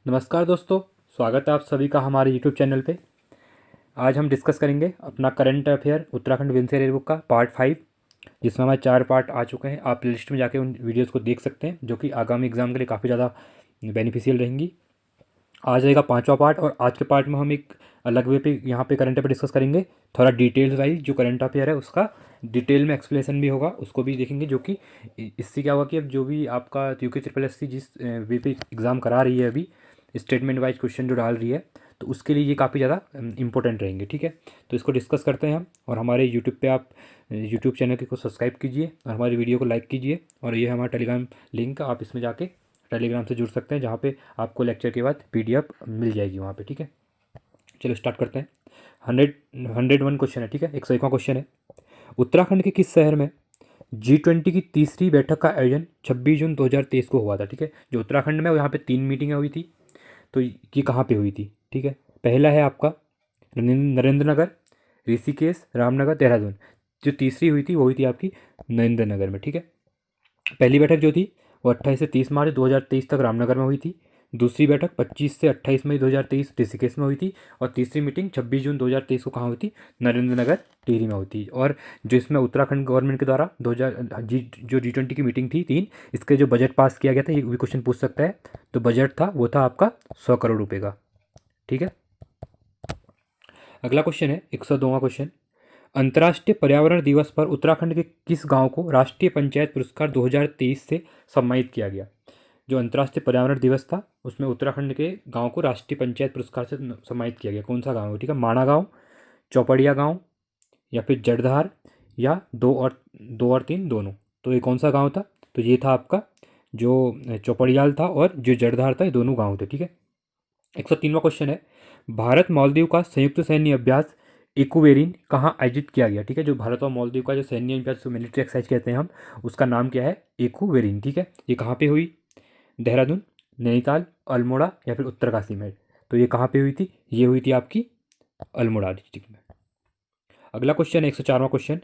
नमस्कार दोस्तों, स्वागत है आप सभी का हमारे यूट्यूब चैनल पे। आज हम डिस्कस करेंगे अपना करंट अफेयर उत्तराखंड विंसेर एयरबुक का पार्ट 5, जिसमें हमारे 4 पार्ट आ चुके हैं। आप लिस्ट में जाके उन वीडियोस को देख सकते हैं, जो कि आगामी एग्जाम के लिए काफ़ी ज़्यादा बेनिफिशियल रहेंगी। आज रहेगा 5वां पार्ट, और आज के पार्ट में हम एक अलग वे पे यहाँ पे करंट अफेयर डिस्कस करेंगे। थोड़ा डिटेल्स वाइज जो करंट अफेयर है उसका डिटेल में एक्सप्लेनेशन भी होगा, उसको भी देखेंगे। जो कि इससे क्या होगा कि अब जो भी आपका यूके ट्रिपल एस सी जिस वे पे एग्ज़ाम करा रही है अभी, स्टेटमेंट वाइज क्वेश्चन जो डाल रही है, तो उसके लिए ये काफ़ी ज़्यादा इंपॉर्टेंट रहेंगे। ठीक है, तो इसको डिस्कस करते हैं हम। और हमारे यूट्यूब पे आप यूट्यूब चैनल को सब्सक्राइब कीजिए और हमारी वीडियो को लाइक कीजिए। और ये हमारा टेलीग्राम लिंक, आप इसमें जाके टेलीग्राम से जुड़ सकते हैं, जहाँ पे आपको लेक्चर के बाद पीडीएफ मिल जाएगी वहाँ पे। ठीक है, चलो स्टार्ट करते हैं। 101 क्वेश्चन है। ठीक है, 101वां क्वेश्चन है, उत्तराखंड के किस शहर में G20 की तीसरी बैठक का आयोजन 26 जून 2023 को हुआ था? ठीक है, जो उत्तराखंड में यहाँ पे 3 मीटिंगें हुई थी, तो ये कहाँ पे हुई थी? ठीक है, पहला है आपका नरेंद्र नगर, ऋषिकेश, रामनगर, देहरादून। जो तीसरी हुई थी वो हुई थी आपकी नरेंद्र नगर में। ठीक है, पहली बैठक जो थी वो 28 से 30 मार्च 2023 तक रामनगर में हुई थी। दूसरी बैठक 25 से 28 मई 2023 ऋषिकेश में हुई थी। और तीसरी मीटिंग 26 जून 2023 को कहाँ हुई थी? नरेंद्र नगर टिहरी में हुई थी। और जो इसमें उत्तराखंड गवर्नमेंट के द्वारा 2000 जो G20 की मीटिंग थी 3, इसके जो बजट पास किया गया था, ये भी क्वेश्चन पूछ सकता है। तो बजट था वो था आपका 100 करोड़ रुपये का। ठीक है, अगला क्वेश्चन है 102वां क्वेश्चन, अंतर्राष्ट्रीय पर्यावरण दिवस पर उत्तराखंड के किस गांव को राष्ट्रीय पंचायत पुरस्कार 2023 से सम्मानित किया गया? जो अंतर्राष्ट्रीय पर्यावरण दिवस था उसमें उत्तराखंड के गांव को राष्ट्रीय पंचायत पुरस्कार से सम्मानित किया गया। कौन सा गांव है? ठीक है, माणा गांव, चौपड़िया गांव, या फिर जड़धार, या दो और तीन दोनों। तो ये कौन सा गांव था? तो ये था आपका जो चौपड़ियाल था और जो जड़धार था, ये दोनों गांव थे। ठीक है, 103वां क्वेश्चन है, भारत मालदीव का संयुक्त सैन्य अभ्यास इकुवेरिन कहाँ आयोजित किया गया? ठीक है, जो भारत और मालदीव का जो सैन्य अभ्यास, जो मिलिट्री एक्सरसाइज कहते हैं हम, उसका नाम क्या है? इकुवेरिन। ठीक है, ये कहाँ पे हुई? देहरादून, नैनीताल, अल्मोड़ा, या फिर उत्तरकाशी में? तो ये कहाँ पे हुई थी? ये हुई थी आपकी अल्मोड़ा डिस्ट्रिक्ट में। अगला क्वेश्चन है 104वां क्वेश्चन,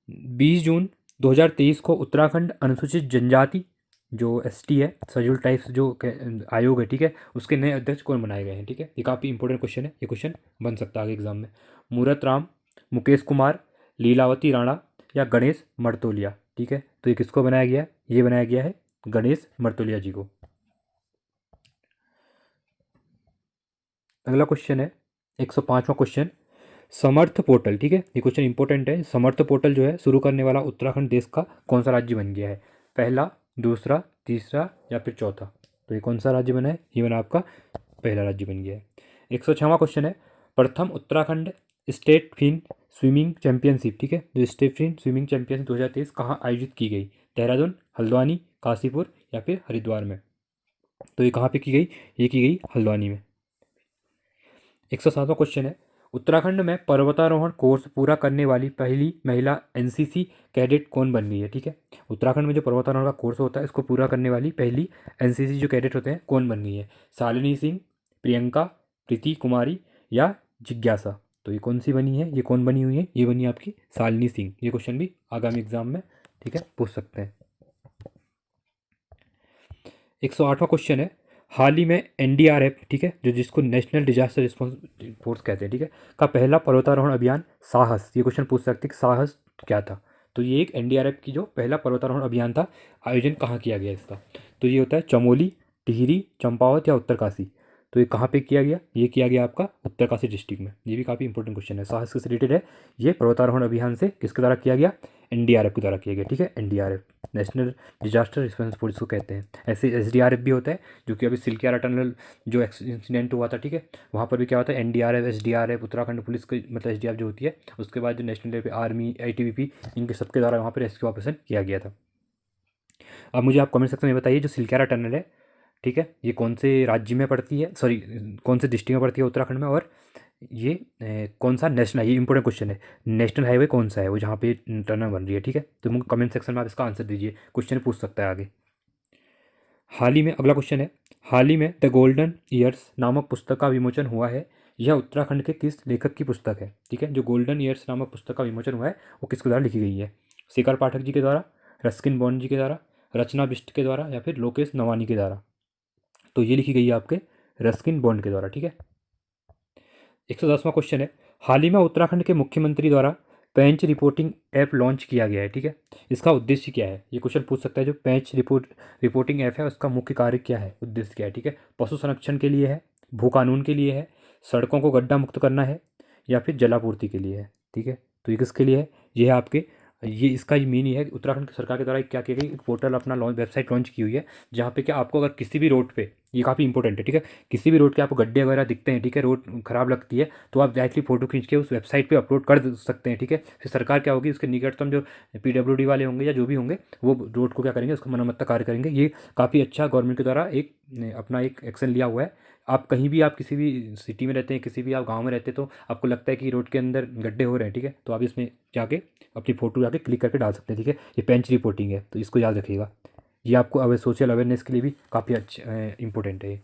20 जून 2023 को उत्तराखंड अनुसूचित जनजाति जो ST है, शेड्यूल टाइप्स जो आयोग है, ठीक है, उसके नए अध्यक्ष कौन बनाए गए हैं? ठीक है, ये काफ़ी इंपॉर्टेंट क्वेश्चन है, ये क्वेश्चन बन सकता है आगे एग्जाम में। मूरत राम, मुकेश कुमार, लीलावती राणा, या गणेश मर्तोलिया? ठीक है, तो ये किसको बनाया गया है? ये बनाया गया है गणेश मर्तोलिया जी को। अगला क्वेश्चन है 105वां क्वेश्चन, समर्थ पोर्टल। ठीक है, ये क्वेश्चन इंपॉर्टेंट है। समर्थ पोर्टल जो है शुरू करने वाला उत्तराखंड देश का कौन सा राज्य बन गया है? पहला, दूसरा, तीसरा, या फिर चौथा? तो ये कौन सा राज्य बना है? ये बना आपका पहला राज्य बन गया है। 106वां क्वेश्चन है, प्रथम Uttarakhand state fin swimming championship, ठीक है, जो स्टेट फिन स्विमिंग चैंपियनशिप 2023 कहाँ आयोजित की गई? देहरादून, हल्द्वानी, काशीपुर, या फिर हरिद्वार में? तो ये कहाँ पे की गई? ये की गई हल्द्वानी में। 107वां क्वेश्चन है, उत्तराखंड में पर्वतारोहण कोर्स पूरा करने वाली पहली महिला NCC कैडेट कौन बन गई है? ठीक है, उत्तराखंड में जो पर्वतारोहण का कोर्स होता है, इसको पूरा करने वाली पहली NCC जो कैडेट होते हैं, कौन बन गई है? शालिनी सिंह, प्रियंका, प्रीति कुमारी, या जिज्ञासा? तो ये कौन सी बनी है? ये कौन बनी हुई है? ये बनी आपकी शालिनी सिंह। ये क्वेश्चन भी आगामी एग्जाम में, ठीक है, पूछ सकते हैं। 108वां क्वेश्चन है, हाल ही में NDRF, ठीक है, जो जिसको नेशनल डिजास्टर रिस्पॉन्स फोर्स कहते हैं, ठीक है, का पहला पर्वतारोहण अभियान साहस, ये क्वेश्चन पूछ सकते हैं कि साहस क्या था? तो ये एक NDRF की जो पहला पर्वतारोहण अभियान था, आयोजन कहाँ किया गया इसका? तो ये होता है चमोली, टिहरी, चंपावत, या उत्तरकाशी? तो ये कहाँ पे किया गया? ये किया गया आपका उत्तरकाशी डिस्ट्रिक्ट में। ये भी काफ़ी इंपॉर्टेंट क्वेश्चन है, साहस से रिलेटेड है। ये पर्वतारोहण अभियान से किसके द्वारा किया गया? NDRF के द्वारा किया गया। ठीक है, NDRF national disaster response force को कहते हैं। ऐसे SDRF भी होता है, जो कि अभी सिलकियारा टनल जो इंसिडेंट हुआ था, ठीक है, वहाँ पर भी क्या होता है? NDRF, SDRF, उत्तराखंड पुलिस की मतलब SDRF जो होती है, उसके बाद जो नेशनल लेवल पे आर्मी, ITBP, इनके सबके द्वारा वहाँ पर रेस्क्यू ऑपरेशन किया गया था। अब मुझे आप कमेंट सेक्शन में बताइए, जो सिलकियारा टनल है, ठीक है, ये कौन से राज्य में पड़ती है, सॉरी कौन से डिस्ट्रिक्ट में पड़ती है उत्तराखंड में? और ये कौन सा नेशनल, ये इंपॉर्टेंट क्वेश्चन है, नेशनल हाईवे कौन सा है वो जहाँ पे टनल बन रही है? ठीक है, तो मुझे कमेंट सेक्शन में आप इसका आंसर दीजिए, क्वेश्चन पूछ सकता है आगे। हाल ही में, अगला क्वेश्चन है, हाल ही में द गोल्डन ईयर्स नामक पुस्तक का विमोचन हुआ है, यह उत्तराखंड के किस लेखक की पुस्तक है? ठीक है, जो गोल्डन ईयर्स नामक पुस्तक का विमोचन हुआ है, वो किसके द्वारा लिखी गई है? शेखर पाठक जी के द्वारा, रस्किन बॉन्ड जी के द्वारा, रचना बिष्ट के द्वारा, या फिर लोकेश नवानी के द्वारा? तो ये लिखी गई है आपके रस्किन बॉन्ड के द्वारा, ठीक है। 110वां क्वेश्चन है, हाल ही में उत्तराखंड के मुख्यमंत्री द्वारा पेंच रिपोर्टिंग ऐप लॉन्च किया गया है, ठीक है। इसका उद्देश्य क्या है, ये क्वेश्चन पूछ सकता है। जो पेंच रिपोर्टिंग ऐप है उसका मुख्य कार्य क्या है, उद्देश्य क्या है, ठीक है। पशु संरक्षण के लिए है, भू कानून के लिए है, सड़कों को गड्ढा मुक्त करना है, या फिर जलापूर्ति के लिए है, ठीक है। तो ये किसके लिए है, ये है आपके, ये इसका ही मीन ये है कि उत्तराखंड सरकार के द्वारा क्या किया गया, एक पोर्टल अपना वेबसाइट लॉन्च की हुई है, जहाँ पे क्या आपको अगर किसी भी रोड पे, ये काफ़ी इंपॉर्टेंट है, ठीक है, किसी भी रोड के आपको गड्ढे वगैरह दिखते हैं, ठीक है, रोड खराब लगती है, तो आप डायरेक्टली फोटो खींच के उस वेबसाइट पे अपलोड कर सकते हैं, ठीक है। फिर सरकार क्या होगी, उसके निकटतम जो PWD वाले होंगे या जो भी होंगे वो रोड को क्या करेंगे, उसका मरम्मत कार्य करेंगे। ये काफ़ी अच्छा गवर्नमेंट के द्वारा एक अपना एक एक्शन लिया हुआ है। आप कहीं भी, आप किसी भी सिटी में रहते हैं, किसी भी आप गांव में रहते हैं, तो आपको लगता है कि रोड के अंदर गड्ढे हो रहे हैं, ठीक है, तो आप इसमें जाके अपनी फ़ोटो जाके क्लिक करके डाल सकते हैं, ठीक है। ये पेंच रिपोर्टिंग है, तो इसको याद रखिएगा। ये आपको सोशल अवेयरनेस के लिए भी काफ़ी अच्छा इंपॉर्टेंट है ये।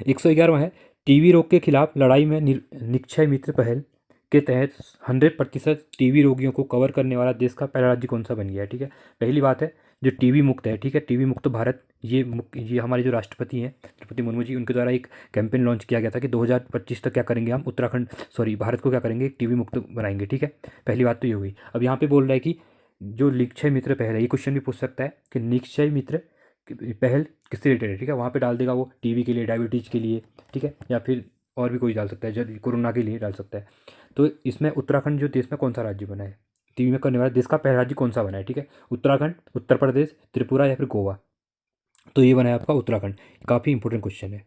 111वां है, टीबी रोग के खिलाफ लड़ाई में निक्षय मित्र पहल के तहत 100% टीबी रोगियों को कवर करने वाला देश का पहला राज्य कौन सा बन गया है, ठीक है। पहली बात है जो टीबी मुक्त है, ठीक है, टीबी मुक्त भारत, ये हमारे जो राष्ट्रपति हैं द्रौपदी मुर्मू जी, उनके द्वारा एक कैंपेन लॉन्च किया गया था कि 2025 तक क्या करेंगे हम, भारत को क्या करेंगे, एक टीबी मुक्त बनाएंगे, ठीक है। पहली बात तो ये हुई। अब यहाँ पे बोल रहा है कि जो निक्षय मित्र पहल है, ये क्वेश्चन भी पूछ सकता है कि निक्षय मित्र पहल किससे रिलेटेड है, ठीक है। वहाँ पे डाल देगा वो टीबी के लिए, डायबिटीज़ के लिए, ठीक है, या फिर और भी कोई डाल सकता है, जब कोरोना के लिए डाल सकता है। तो इसमें उत्तराखंड जो देश में कौन सा राज्य बना है, टीबी में करने वाला देश का पहला राज्य कौन सा बना है, ठीक है। उत्तराखंड, उत्तर प्रदेश, त्रिपुरा या फिर गोवा। तो ये बना है आपका उत्तराखंड। काफ़ी इंपॉर्टेंट क्वेश्चन है।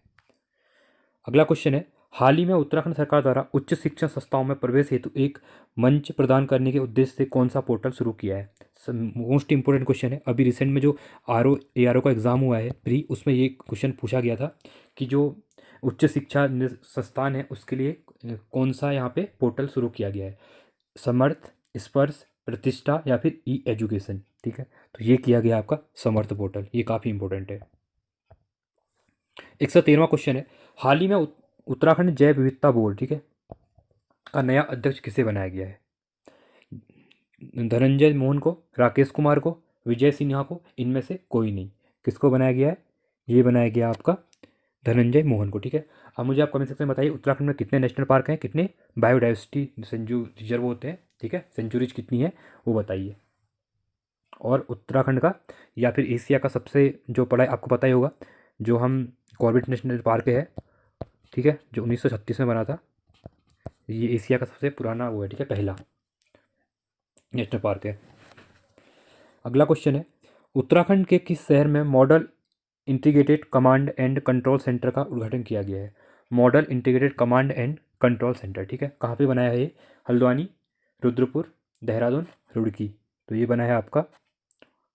अगला क्वेश्चन है, हाल ही में उत्तराखंड सरकार द्वारा उच्च शिक्षण संस्थाओं में प्रवेश हेतु एक मंच प्रदान करने के उद्देश्य से कौन सा पोर्टल शुरू किया है। मोस्ट इंपॉर्टेंट क्वेश्चन है। अभी रिसेंट में जो ARO का एग्ज़ाम हुआ है प्री, उसमें ये क्वेश्चन पूछा गया था कि जो उच्च शिक्षा संस्थान है उसके लिए कौन सा यहाँ पे पोर्टल शुरू किया गया है, समर्थ, स्पर्श, प्रतिष्ठा या फिर एजुकेशन, ठीक है। तो ये किया गया आपका समर्थ पोर्टल। ये काफ़ी इंपॉर्टेंट है। 113वां क्वेश्चन है, हाल ही में उत्तराखंड जैव विविधता बोर्ड, ठीक है, का नया अध्यक्ष किसे बनाया गया है। धनंजय मोहन को, राकेश कुमार को, विजय सिन्हा को, इनमें से कोई नहीं। किसको बनाया गया है, ये बनाया गया आपका धनंजय मोहन को, ठीक है। अब मुझे आप कमेंट सेक्शन में बताइए उत्तराखंड में कितने नेशनल पार्क हैं, कितने बायोडाइवर्सिटी रिजर्व होते हैं, ठीक है, सेंचुरीज कितनी है वो बताइए। और उत्तराखंड का या फिर एशिया का सबसे जो पड़ा है आपको पता ही होगा, जो हम कॉर्बेट नेशनल पार्क है, ठीक है, जो 1936 में बना था। ये एशिया का सबसे पुराना वो है, ठीक है, पहला नेशनल पार्क है। अगला क्वेश्चन है, उत्तराखंड के किस शहर में model integrated command and control centre का उद्घाटन किया गया है। Model integrated command and control centre, ठीक है, कहाँ पे बनाया है ये, हल्द्वानी, रुद्रपुर, देहरादून, रुड़की। तो ये बना है आपका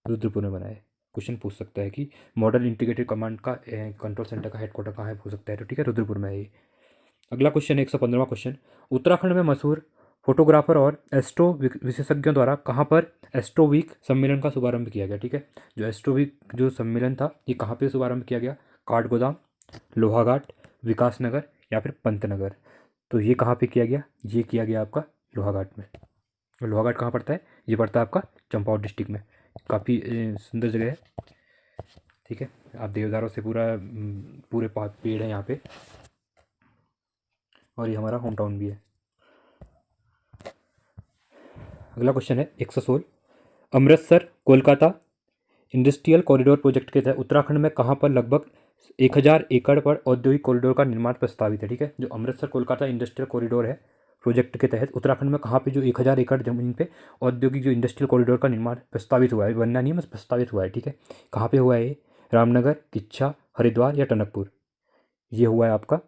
रुद्रपुर में बना है। क्वेश्चन पूछ सकता है कि मॉडल इंटीग्रेटेड कमांड का कंट्रोल सेंटर का हेडक्वार्टर कहाँ है, पूछ सकता है, तो ठीक है, रुद्रपुर में है ये। अगला क्वेश्चन है 115वां क्वेश्चन, उत्तराखंड में मशहूर फोटोग्राफर और एस्ट्रो विशेषज्ञों द्वारा कहाँ पर एस्ट्रो वीक सम्मेलन का शुभारंभ किया गया, ठीक है। जो एस्ट्रो वीक जो सम्मेलन था ये कहाँ पे शुभारंभ किया गया, काठगोदाम, लोहाघाट, विकासनगर या फिर पंतनगर। तो ये कहाँ पे किया गया, ये किया गया आपका लोहाघाट में। लोहाघाट कहाँ पड़ता है, ये पड़ता है आपका चंपावत डिस्ट्रिक्ट में। काफ़ी सुंदर जगह है, ठीक है। आप देवदारों से पूरे पेड़ है यहाँ पे, और ये हमारा होम टाउन भी है। अगला क्वेश्चन है 116, Amritsar Kolkata industrial corridor project के तहत उत्तराखंड में कहाँ पर लगभग 1000 एकड़ पर औद्योगिक कॉरिडोर का निर्माण प्रस्तावित है, ठीक है। जो अमृतसर कोलकाता इंडस्ट्रियल कॉरिडोर है प्रोजेक्ट के तहत उत्तराखंड में कहाँ पे जो 1000 एकड़ जमीन पे औद्योगिक जो इंडस्ट्रियल कॉरिडोर का निर्माण प्रस्तावित हुआ है, बनना नहीं है बस प्रस्तावित हुआ है, ठीक है। कहाँ पे हुआ है ये, रामनगर, किच्छा, हरिद्वार या टनकपुर। ये हुआ है आपका,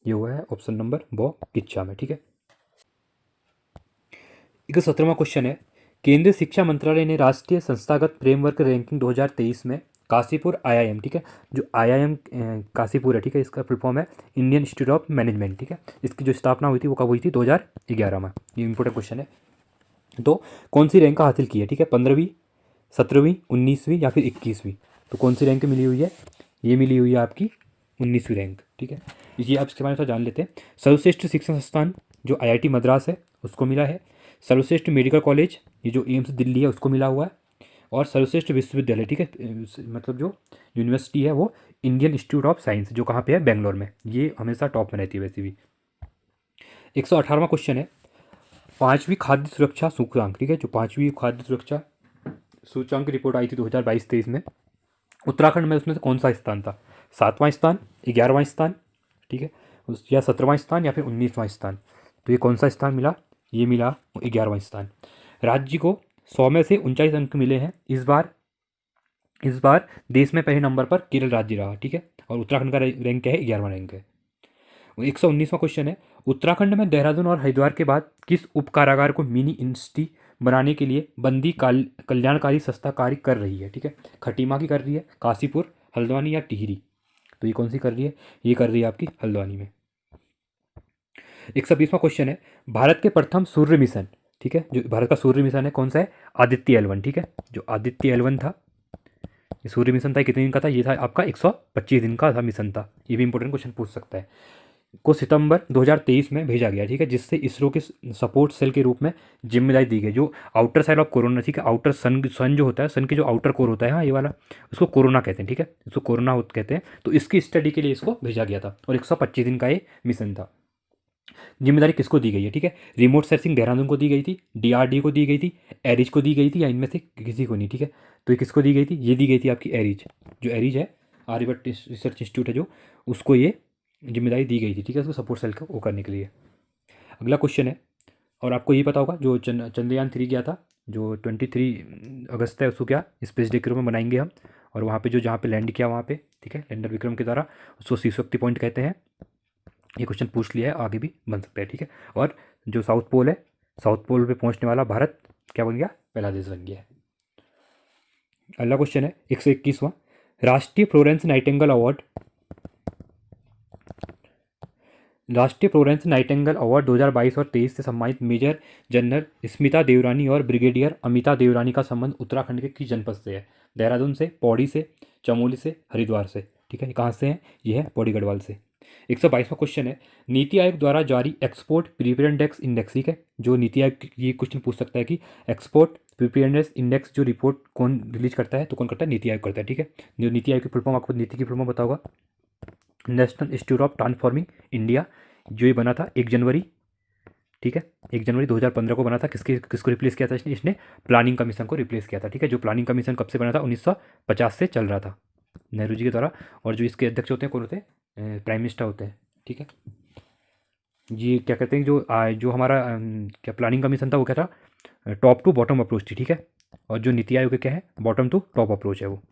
ये हुआ है ऑप्शन नंबर किच्छा में, ठीक है। 117वां क्वेश्चन है, केंद्रीय शिक्षा मंत्रालय ने राष्ट्रीय संस्थागत फ्रेमवर्क रैंकिंग 2023 में काशीपुर IIM, ठीक है, जो IIM काशीपुर है, ठीक है, इसका फुल फॉर्म है इंडियन इंस्टीट्यूट ऑफ मैनेजमेंट, ठीक है। इसकी जो स्थापना हुई थी वो कब हुई थी, 2011 में। ये इंपॉर्टेंट क्वेश्चन है। तो कौन सी रैंक हासिल की है, ठीक है, 15वीं, 17वीं, 19वीं या फिर 21वीं। तो कौन सी रैंक मिली हुई है, ये मिली हुई है आपकी 19वीं रैंक, ठीक है। ये आप इसके बारे में थोड़ा जान लेते हैं। सर्वश्रेष्ठ शिक्षण संस्थान जो IIT मद्रास है उसको मिला है। सर्वश्रेष्ठ मेडिकल कॉलेज ये जो एम्स दिल्ली है उसको मिला हुआ है। और सर्वश्रेष्ठ विश्वविद्यालय, ठीक है, मतलब जो यूनिवर्सिटी है वो इंडियन इंस्टीट्यूट ऑफ साइंस, जो कहाँ पे है, बेंगलोर में। ये हमेशा टॉप में रहती है वैसे भी। 118वां क्वेश्चन है, पाँचवीं खाद्य सुरक्षा सूचकांक, ठीक है, जो पाँचवीं खाद्य सुरक्षा सूचकांक की रिपोर्ट आई थी 2022-23 में, उत्तराखंड में उसमें से कौन सा स्थान था? 7वां स्थान, 11वां स्थान, ठीक है, या 17वां स्थान, या फिर 19वां स्थान? तो ये कौन सा स्थान मिला? ये मिला 11वां स्थान। राज्य को 100 में से 39 अंक मिले हैं इस बार देश में पहले नंबर पर केरल राज्य रहा, ठीक है, और उत्तराखंड का रैंक क्या है? 11वां रैंक है। 119वां क्वेश्चन है, उत्तराखंड में देहरादून और हरिद्वार के बाद किस उप कारागार को मिनी यूनिवर्सिटी बनाने के लिए बंदी कल्याणकारी संस्था कार्य कर रही है? ठीक है, खटीमा की कर रही है, काशीपुर, हल्द्वानी या टिहरी? तो ये कौन सी कर रही है? ये कर रही है आपकी हल्द्वानी में। 120वां क्वेश्चन है, भारत के प्रथम सूर्य मिशन, ठीक है, जो भारत का सूर्य मिशन है कौन सा है? आदित्य L1, ठीक है, जो आदित्य L1 था, ये सूर्य मिशन था, कितने दिन का था? ये था आपका 125 दिन का था मिशन था। ये भी इंपॉर्टेंट क्वेश्चन पूछ सकता है। को सितंबर 2023 में भेजा गया, ठीक है, जिससे इसरो के सपोर्ट सेल के रूप में जिम्मेदारी दी गई। जो आउटर साइड ऑफ कोरोना, ठीक है, आउटर सन जो होता है, सन के जो आउटर कोर होता है, हाँ ये वाला, उसको कोरोना कहते हैं, ठीक है, इसको कोरोना कहते हैं। तो इसकी स्टडी के लिए इसको भेजा गया था और 125 दिन का ये मिशन था। जिम्मेदारी किसको दी गई है? ठीक है, रिमोट सेंसिंग देहरादून को दी गई थी, DRDO को दी गई थी, एरिज को दी गई थी, या इनमें से किसी को नहीं, ठीक है। तो ये किसको दी गई थी? ये दी गई थी आपकी एरिज, जो एरिज है, आर्यभट्ट रिसर्च इंस्टीट्यूट है जो, उसको ये जिम्मेदारी दी गई थी, ठीक है, उसको सपोर्ट सेल को वो करने के लिए। अगला क्वेश्चन है, और आपको ये पता होगा जो चंद्रयान 3 गया था, जो 23 अगस्त है, उसको क्या स्पेस डे के रूप में बनाएंगे हम, और वहाँ पे जो जहाँ पे लैंड किया वहाँ पे, ठीक है, लैंडर विक्रम के द्वारा, उसको शिव शक्ति पॉइंट कहते हैं। ये क्वेश्चन पूछ लिया है, आगे भी बन सकता है, ठीक है। और जो साउथ पोल है, साउथ पोल पे पहुंचने वाला भारत क्या बन गया? पहला देश बन गया है। अगला क्वेश्चन है 121वां, राष्ट्रीय फ्लोरेंस नाइटिंगेल अवार्ड, राष्ट्रीय फ्लोरेंस नाइटिंगेल अवार्ड 2022 और 23 से सम्मानित मेजर जनरल स्मिता देवरानी और ब्रिगेडियर अमिता देवरानी का संबंध उत्तराखंड के किस जनपद से है? देहरादून से, पौड़ी से, चमोली से, हरिद्वार से? ठीक है, ये कहाँ से हैं? ये है पौड़ी गढ़वाल से। 122वां क्वेश्चन है, नीति आयोग द्वारा जारी एक्सपोर्ट प्रिपेयरनेस इंडेक्स, ठीक है, जो नीति आयोग ये क्वेश्चन पूछ सकता है कि एक्सपोर्ट प्रिपेयरनेस इंडेक्स जो रिपोर्ट कौन रिलीज करता है? तो कौन करता है? नीति आयोग करता है, ठीक है। जो नीति आयोग की फुल फॉर्म, आपको नीति की फुल फॉर्म पता होगा, national institute of transforming India, जो ये बना था 1 जनवरी, ठीक है, 1 जनवरी 2015 को बना था। किसको रिप्लेस किया था इसने? प्लानिंग कमीशन को रिप्लेस किया था, ठीक है, जो प्लानिंग कमीशन कब से बना था? 1950 से चल रहा था, नेहरू जी के द्वारा। और जो इसके अध्यक्ष होते हैं कौन होते हैं? प्राइम मिनिस्टर होते हैं, ठीक है। ये क्या कहते हैं, जो हमारा क्या प्लानिंग कमीशन था, वो क्या था? टॉप टू बॉटम अप्रोच थी, ठीक है। और जो नीति आयोग क्या है? बॉटम टू टॉप अप्रोच है वो।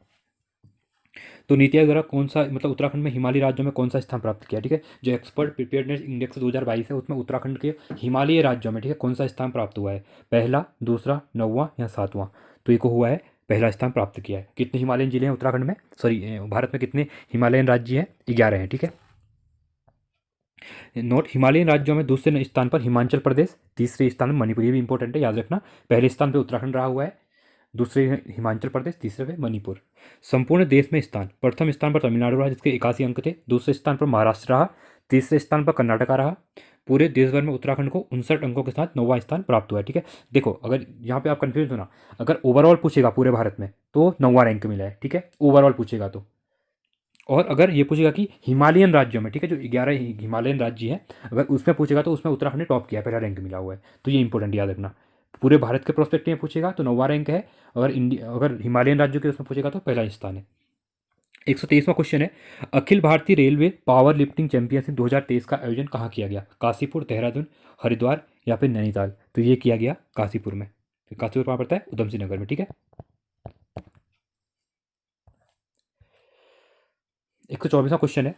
तो नीति आयोग द्वारा कौन सा, मतलब उत्तराखंड में हिमालयी राज्यों में कौन सा स्थान प्राप्त किया? ठीक है, जो एक्सपर्ट प्रिपेयरनेस इंडेक्स 2022 है, उसमें उत्तराखंड के हिमालयी राज्यों में, ठीक है, कौन सा स्थान प्राप्त हुआ है? पहला, दूसरा, 9वां या 7वां? तो ये को हुआ है, पहला स्थान प्राप्त किया है। कितने हिमालयन जिले हैं उत्तराखंड में, सॉरी भारत में कितने हिमालयन राज्य हैं? 11 हैं, ठीक है। नोट, हिमालयन राज्यों में दूसरे स्थान पर हिमाचल प्रदेश, तीसरे स्थान में मणिपुर। ये भी इंपॉर्टेंट है, याद रखना। पहले स्थान पर उत्तराखंड रहा हुआ है, दूसरे हिमाचल प्रदेश, तीसरे पे मणिपुर। संपूर्ण देश में स्थान, प्रथम स्थान पर तमिलनाडु रहा जिसके 81 अंक थे, दूसरे स्थान पर महाराष्ट्र रहा, तीसरे स्थान पर कर्नाटका रहा। पूरे देश भर में उत्तराखंड को 59 अंकों के साथ 9वां स्थान प्राप्त हुआ है, ठीक है। देखो, अगर यहाँ पे आप कंफ्यूज हो ना, अगर ओवरऑल पूछेगा पूरे भारत में तो 9वां रैंक मिला है, ठीक है, ओवरऑल पूछेगा तो। और अगर ये पूछेगा कि हिमालयन राज्यों में, ठीक है, जो 11 हिमालयन राज्य हैं, अगर उसमें पूछेगा तो उसमें उत्तराखंड ने टॉप किया है, पहला रैंक मिला हुआ है। तो ये इंपॉर्टेंट याद रखना। पूरे भारत के प्रोस्पेक्टिव में पूछेगा तो 9वां रैंक है, अगर हिमालयन राज्यों के उसमें पूछेगा तो पहला स्थान है। 123वां क्वेश्चन है, Akhil Bharatiya railway power lifting championship 2023 का आयोजन कहाँ किया गया? काशीपुर, देहरादून, हरिद्वार या फिर नैनीताल? तो ये किया गया काशीपुर में। काशीपुर कहाँ पड़ता है? उधम सिंह नगर में, ठीक है। 124वां क्वेश्चन है,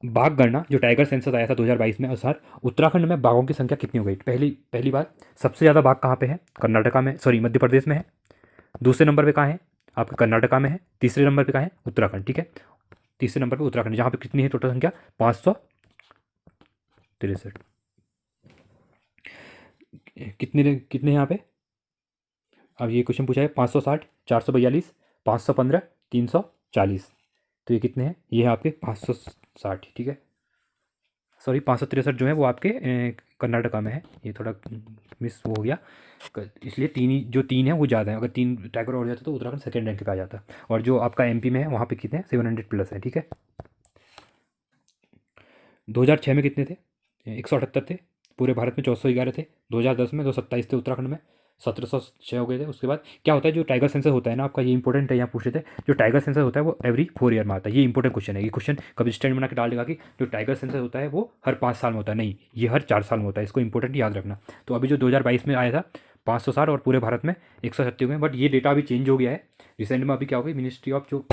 बाघ गणना जो टाइगर सेंसस आया था 2022 में, अनुसार उत्तराखंड में बाघों की संख्या कितनी हो गई? पहली बात, सबसे ज़्यादा बाघ कहाँ पे है? कर्नाटका में, सॉरी मध्य प्रदेश में है। दूसरे नंबर पे कहाँ है? आपके कर्नाटका में है। तीसरे नंबर पे कहाँ है? उत्तराखंड, ठीक है। तीसरे नंबर पे उत्तराखंड, जहाँ पे कितनी है टोटल संख्या? 563। कितने कितने यहाँ पे? अब ये क्वेश्चन पूछा है 560, 442, 515, 340। तो ये कितने हैं? ये है आपके 560, ठीक है। सॉरी 563 जो है वो आपके कर्नाटका में है, ये थोड़ा मिस हो गया, इसलिए तीन ही जो तीन है वो ज़्यादा है, अगर तीन टाइगर और जाता तो उत्तराखंड सेकंड रैंक पे आ जाता। और जो आपका एमपी में है वहाँ पे कितने हैं, 700 प्लस है, ठीक है। 2006 में कितने थे, 178 थे, पूरे भारत में 1411 थे। 2010 में 227 थे उत्तराखंड में, 1706 हो गए थे। उसके बाद क्या होता है, जो टाइगर सेंसस होता है ना आपका, ये इंपॉर्टेंट है, यहाँ पूछे थे, जो टाइगर सेंसस होता है वो एवरी 4 ईयर में आता है। ये इंपॉर्टेंट क्वेश्चन है, ये क्वेश्चन कभी स्टैंड बना के डाल देगा कि जो टाइगर सेंसस होता है वो हर 5 साल में होता है, नहीं, ये हर 4 साल में होता है, इसको इंपॉर्टेंट याद रखना। तो अभी जो 2022 में आया था 560 और पूरे भारत में 137 हुए हैं, बट ये डेटा अभी चेंज हो गया है रिसेंट में। अभी क्या हो गई, मिनिस्ट्री ऑफ जो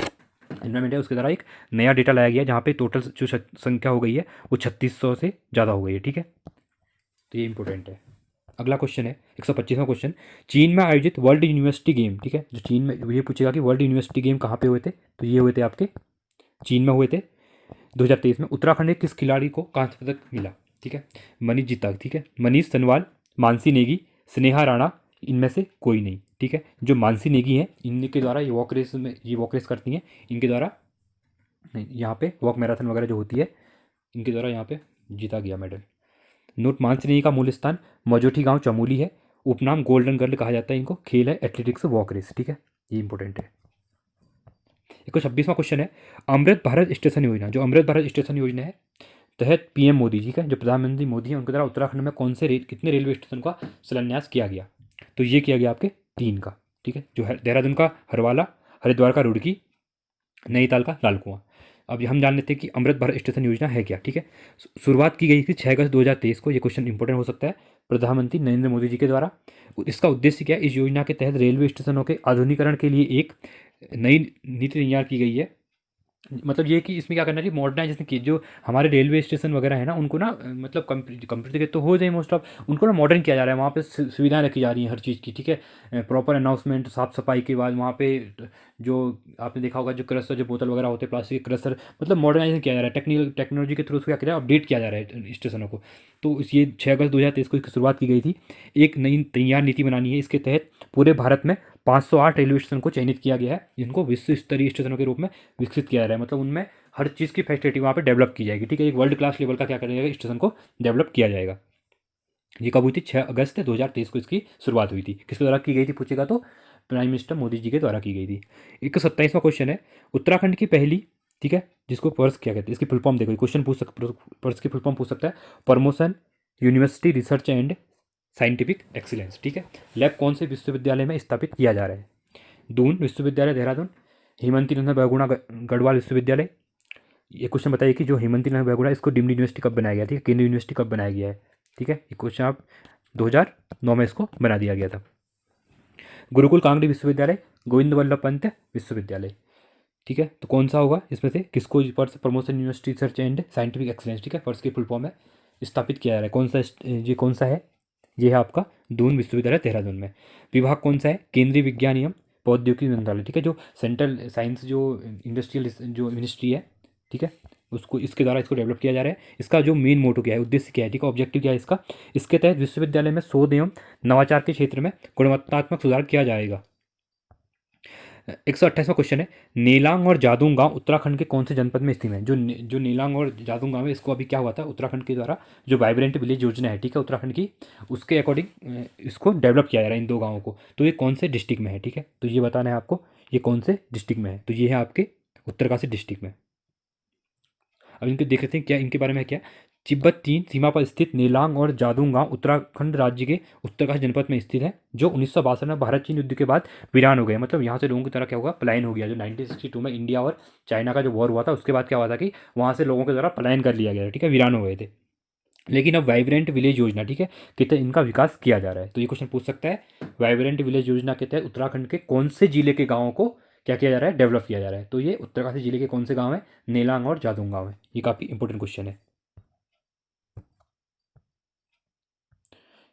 इन्वायरमेंट है उसके द्वारा एक नया डेटा लाया गया है, जहाँ पे टोटल जो संख्या हो गई है वो 3600 से ज़्यादा हो गई है, ठीक है। तो ये इंपॉर्टेंट है। अगला क्वेश्चन है 125वां क्वेश्चन, चीन में आयोजित वर्ल्ड यूनिवर्सिटी गेम, ठीक है, जो चीन में, ये पूछेगा कि वर्ल्ड यूनिवर्सिटी गेम कहाँ पे हुए थे, तो ये हुए थे आपके चीन में हुए थे 2023 में। उत्तराखंड के किस खिलाड़ी को कांस्य पदक मिला, ठीक है, मनीष जीता, ठीक है, मनीष सनवाल, मानसी नेगी, स्नेहा राणा, इनमें से कोई नहीं, ठीक है। जो मानसी नेगी हैं इनके द्वारा ये वॉक रेस में, ये वॉक रेस करती हैं, इनके द्वारा नहीं, यहाँ पे वॉक मैराथन वगैरह जो होती है इनके द्वारा यहाँ पे जीता गया मेडल। नोट मानसिनी का मूल स्थान मजोठी गांव चमोली है। उपनाम गोल्डन गर्ल कहा जाता है इनको। खेल है एथलेटिक्स वॉक रेस, ठीक है, ये इंपॉर्टेंट है। 126वां क्वेश्चन है, अमृत भारत स्टेशन योजना, जो अमृत भारत स्टेशन योजना है तहत पीएम मोदी जी का, जो प्रधानमंत्री मोदी है उनके द्वारा उत्तराखंड में कौन से कितने रेलवे स्टेशन का शिलान्यास किया गया, तो ये किया गया आपके 3 का, ठीक है, जो है देहरादून का हरवाला, हरिद्वार का रुड़की, नैनीताल का लाल कुआं। अब हम जान लेते हैं कि अमृत भारत स्टेशन योजना है क्या, ठीक है। शुरुआत की गई थी 6 अगस्त 2023 को, ये क्वेश्चन इंपॉर्टेंट हो सकता है, प्रधानमंत्री नरेंद्र मोदी जी के द्वारा। इसका उद्देश्य क्या है, इस योजना के तहत रेलवे स्टेशनों के आधुनिकीकरण के लिए एक नई नीति तैयार की गई है। मतलब ये कि इसमें क्या करना चाहिए, मॉडर्नाइजेशन की, जो हमारे रेलवे स्टेशन वगैरह है ना उनको ना मतलब कंप्यूटर के तो हो जाए मोस्ट ऑफ, उनको ना मॉडर्न किया जा रहा है, वहाँ पे सुविधाएं रखी जा रही हैं हर चीज़ की, ठीक है। प्रॉपर अनाउंसमेंट, साफ सफाई के बाद वहाँ पे जो आपने देखा होगा जो क्रशर, जो बोतल वगैरह होते हैं प्लास्टिक के क्रशर, मतलब मॉडर्नाइजेशन किया जा रहा है, टेक्नोलॉजी के थ्रू उसको क्या किया अपडेट किया जा रहा है स्टेशनों को। तो ये 6 अगस्त 2023 को इसकी शुरुआत की गई थी। एक नई तैयार नीति बनानी है, इसके तहत पूरे भारत में 508 रेलवे स्टेशन को चयनित किया गया है, जिनको विश्व स्तरीय स्टेशनों के रूप में विकसित किया जा रहा है। मतलब उनमें हर चीज़ की फैसिलिटी वहाँ पे डेवलप की जाएगी, ठीक है, एक वर्ल्ड क्लास लेवल का क्या करेगा स्टेशन को डेवलप किया जाएगा। ये कब हुई थी, 6 अगस्त 2023 को इसकी शुरुआत हुई थी। किसके द्वारा की गई थी पूछेगा तो प्राइम मिनिस्टर मोदी जी के द्वारा की गई थी। 127वां क्वेश्चन है, उत्तराखंड की पहली, ठीक है, जिसको पर्स क्या कहते हैं, इसकी फुल फॉर्म देखो, क्वेश्चन पूछ सकता, पर्स की फुल फॉर्म पूछ सकता है, promotion university research and scientific excellence, ठीक है। लैब कौन से विश्वविद्यालय में स्थापित किया जा रहा है, दून विश्वविद्यालय देहरादून, हेमंती नंदन बहुगुणा गढ़वाल विश्वविद्यालय। ये क्वेश्चन बताइए कि जो हेमंती नंदन बहुगुणा, इसको डीम्ड यूनिवर्सिटी कब बनाया गया, ठीक है, केंद्रीय यूनिवर्सिटी कब बनाया गया है, ठीक है, ये क्वेश्चन आप 2009 में इसको बना दिया गया था। गुरुकुल कांगड़ी विश्वविद्यालय, गोविंद वल्लभ पंत विश्वविद्यालय, ठीक है, तो कौन सा होगा इसमें से, किसको purse promotion university research and scientific excellence, ठीक है, पर्स की फुल फॉर्म है, स्थापित किया जा रहा है, कौन सा, ये कौन सा है, ये है आपका दून विश्वविद्यालय देहरादून में। विभाग कौन सा है, केंद्रीय विज्ञान एवं प्रौद्योगिकी मंत्रालय, ठीक है, जो सेंट्रल साइंस जो इंडस्ट्रियल जो मिनिस्ट्री है, ठीक है, उसको इसके द्वारा इसको डेवलप किया जा रहा है। इसका जो मेन मोटो क्या है, उद्देश्य क्या है, ठीक है, ऑब्जेक्टिव क्या है इसका, इसके तहत विश्वविद्यालय में शोध एवं नवाचार के क्षेत्र में गुणवत्तात्मक सुधार किया जाएगा। 128वां क्वेश्चन है, नेलांग और जादूंग गांव उत्तराखंड के कौन से जनपद में स्थित है। जो नेलांग और जादूंग गांव है, इसको अभी क्या हुआ था, उत्तराखंड के द्वारा जो वाइब्रेंट विलेज योजना है, ठीक है, उत्तराखंड की, उसके अकॉर्डिंग इसको डेवलप किया जा रहा है इन 2 गाँवों को। तो ये कौन से डिस्ट्रिक्ट में है, ठीक है, तो ये बताना है आपको, ये कौन से डिस्ट्रिक्ट में है, तो ये है आपके उत्तरकाशी डिस्ट्रिक्ट में। अब इनके देख लेते हैं क्या इनके बारे में है क्या। तिब्बत चीन सीमा पर स्थित नेलांग और जादूंग गांव उत्तराखंड राज्य के उत्तरकाशी जनपद में स्थित है, जो 1962 में भारत चीन युद्ध के बाद वीरान हो गए। मतलब यहाँ से लोगों की तरह क्या होगा, पलायन हो गया। जो 1962 में इंडिया और चाइना का जो वॉर हुआ था, उसके बाद क्या हुआ था कि वहाँ से लोगों के द्वारा पलायन कर लिया गया, ठीक है, वीरान हो गए थे। लेकिन अब वाइब्रेंट विलेज योजना, ठीक है, के तहत इनका विकास किया जा रहा है। तो ये क्वेश्चन पूछ सकता है, वाइब्रेंट विलेज योजना के तहत उत्तराखंड के कौन से जिले के गाँवों को क्या किया जा रहा है, डेवलप किया जा रहा है। तो ये उत्तरकाशी जिले के कौन से गाँव है, नेलांग और जादूंग गाँव है। ये काफ़ी इंपॉर्टेंट क्वेश्चन है।